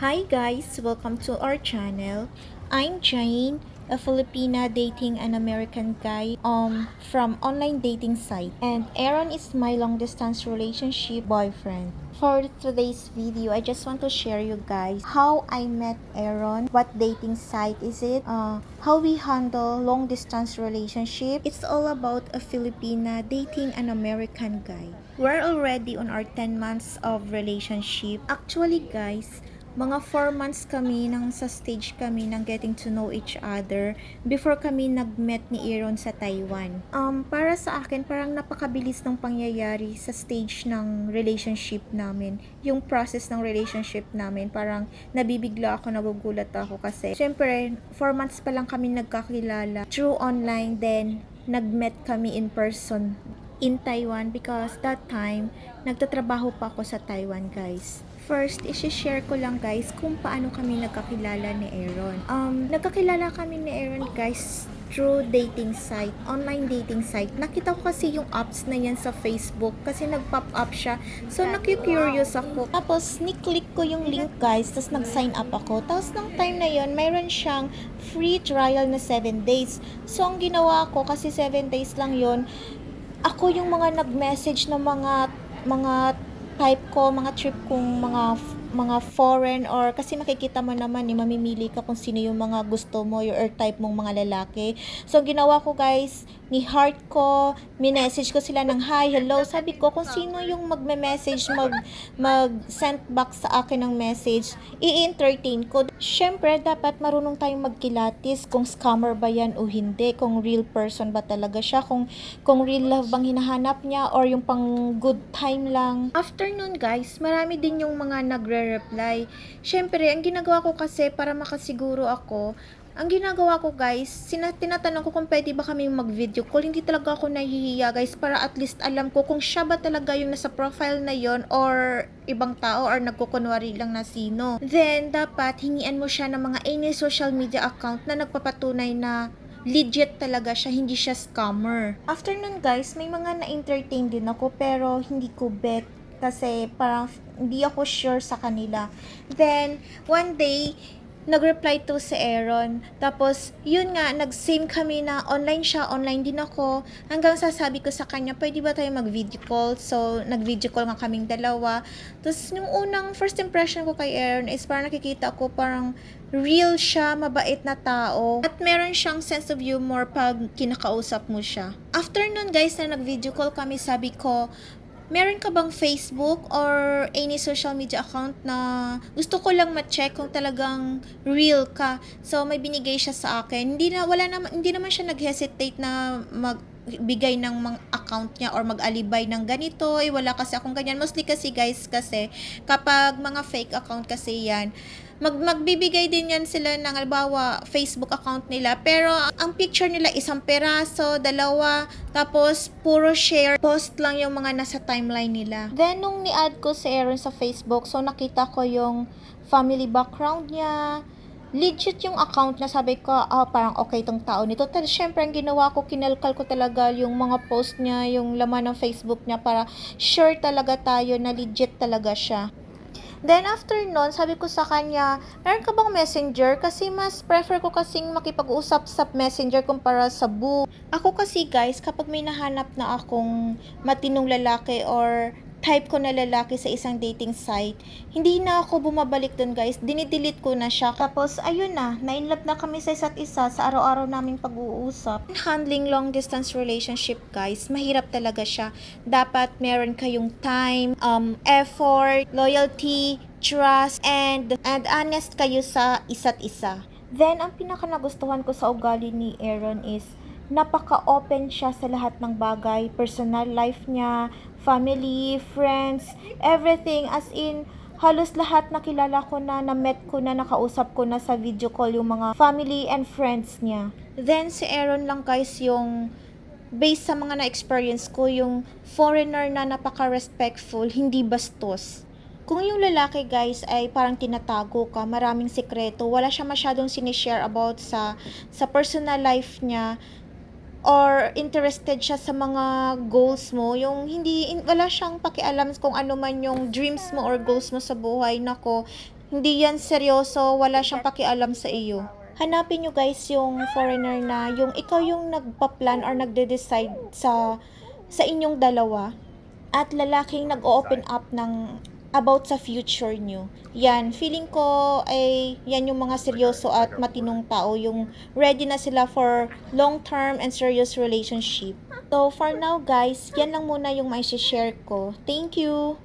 Hi guys, welcome to our channel. I'm Jane, a Filipina dating an American guy from online dating site, and Aaron is my long distance relationship boyfriend. For today's video, I just want to share you guys how I met Aaron, what dating site is it, how we handle long distance relationship. It's all about a Filipina dating an American guy. We're already on our 10 months of relationship. Actually guys, mga 4 months kami nang sa stage kami ng getting to know each other before kami nag-met ni Aaron sa Taiwan. Para sa akin, parang napakabilis ng pangyayari sa stage ng relationship namin. Yung process ng relationship namin, parang nabibigla ako, nagugulat ako kasi syempre, 4 months pa lang kami nagkakilala through online, then nag-met kami in person in Taiwan because that time, nagtatrabaho pa ako sa Taiwan guys. First, isi-share ko lang guys kung paano kami nagkakilala ni Aaron. Nagkakilala kami ni Aaron guys through dating site, online dating site. Nakita ko kasi yung apps na yan sa Facebook kasi nag-pop up siya. So, naku-curious ako. Tapos, ni-click ko yung link guys, tapos nag-sign up ako. Tapos, nung time na yon mayroon siyang free trial na 7 days. So, ang ginawa ko, kasi 7 days lang yon, ako yung mga nag-message ng mga type ko, mga trip kong mga foreign, or kasi makikita mo naman mamimili ka kung sino yung mga gusto mo or type mong mga lalaki. So, ang ginawa ko guys, ni heart ko, minessage ko sila ng hi, hello. Sabi ko, kung sino yung magme-message, mag-send back sa akin ng message, i-entertain ko. Syempre, dapat marunong tayong magkilatis kung scammer ba yan o hindi, kung real person ba talaga siya, kung real love bang hinahanap niya or yung pang good time lang. After nun guys, marami din yung mga nagre-reply. Syempre, ang ginagawa ko kasi para makasiguro ako, ang ginagawa ko guys, tinatanong ko kung pwede ba kami mag-video call. Hindi talaga ako nahihiya guys, para at least alam ko kung siya ba talaga yung nasa profile na yon or ibang tao or nagkukunwari lang na sino. Then, dapat hingian mo siya ng mga any social media account na nagpapatunay na legit talaga siya, hindi siya scammer. After nun guys, may mga na-entertain din ako pero hindi ko bet kasi parang hindi ako sure sa kanila. Then, one day, nag-reply to si Aaron. Tapos, yun nga, nag-same kami na online siya, online din ako. Hanggang sasabi ko sa kanya, pwede ba tayo mag-video call? So, nag-video call nga kaming dalawa. Tapos, yung unang first impression ko kay Aaron is parang nakikita ko parang real siya, mabait na tao. At meron siyang sense of humor pag kinakausap mo siya. After nun guys, na nag-video call kami, sabi ko, meron ka bang Facebook or any social media account na gusto ko lang ma-check kung talagang real ka? So, may binigay siya sa akin. Hindi naman siya nag-hesitate na magbigay ng mga account niya or mag-alibay ng ganito. Wala kasi akong ganyan. Mostly kasi guys, kasi kapag mga fake account kasi yan, magbibigay din yan sila ng halimbawa Facebook account nila, pero ang picture nila isang peraso, dalawa, tapos puro share post lang yung mga nasa timeline nila. Then nung ni-add ko si Aaron sa Facebook, so nakita ko yung family background niya, legit yung account na, sabi ko, parang okay tong tao nito. Tapos syempre ang ginawa ko, kinalkal ko talaga yung mga post niya, yung laman ng Facebook niya para sure talaga tayo na legit talaga siya. Then, after nun, sabi ko sa kanya, meron ka bang messenger? Kasi mas prefer ko kasing makipag-usap sa messenger kumpara sa boo. Ako kasi guys, kapag may nahanap na akong matinong lalaki or type ko na lalaki sa isang dating site, hindi na ako bumabalik dun guys, dinidelete ko na siya. Tapos ayun na, na-inlove na kami sa isa't isa sa araw-araw naming pag-uusap. Handling long distance relationship guys, mahirap talaga siya. Dapat meron kayong time, effort, loyalty, trust, and honest kayo sa isa't isa. Then, ang pinaka nagustuhan ko sa ugali ni Aaron is napaka-open siya sa lahat ng bagay, personal life niya, family, friends, everything. As in, halos lahat nakilala ko na, na-met ko na, nakausap ko na sa video call yung mga family and friends niya. Then, si Aaron lang guys yung based sa mga na-experience ko, yung foreigner na napaka-respectful, hindi bastos. Kung yung lalaki guys ay parang tinatago ka, maraming sikreto, wala siya masyadong sinishare about sa personal life niya, or interested siya sa mga goals mo, yung wala siyang pakialam kung ano man yung dreams mo or goals mo sa buhay, nako, Hindi yan seryoso, wala siyang pakialam sa iyo. Hanapin nyo guys yung foreigner na yung ikaw yung nagpa-plan or nagde-decide sa inyong dalawa at lalaking nag-open up ng about sa future nyo. Yan, feeling ko ay yan yung mga seryoso at matinong tao, yung ready na sila for long-term and serious relationship. So, for now guys, yan lang muna yung mai-share ko. Thank you!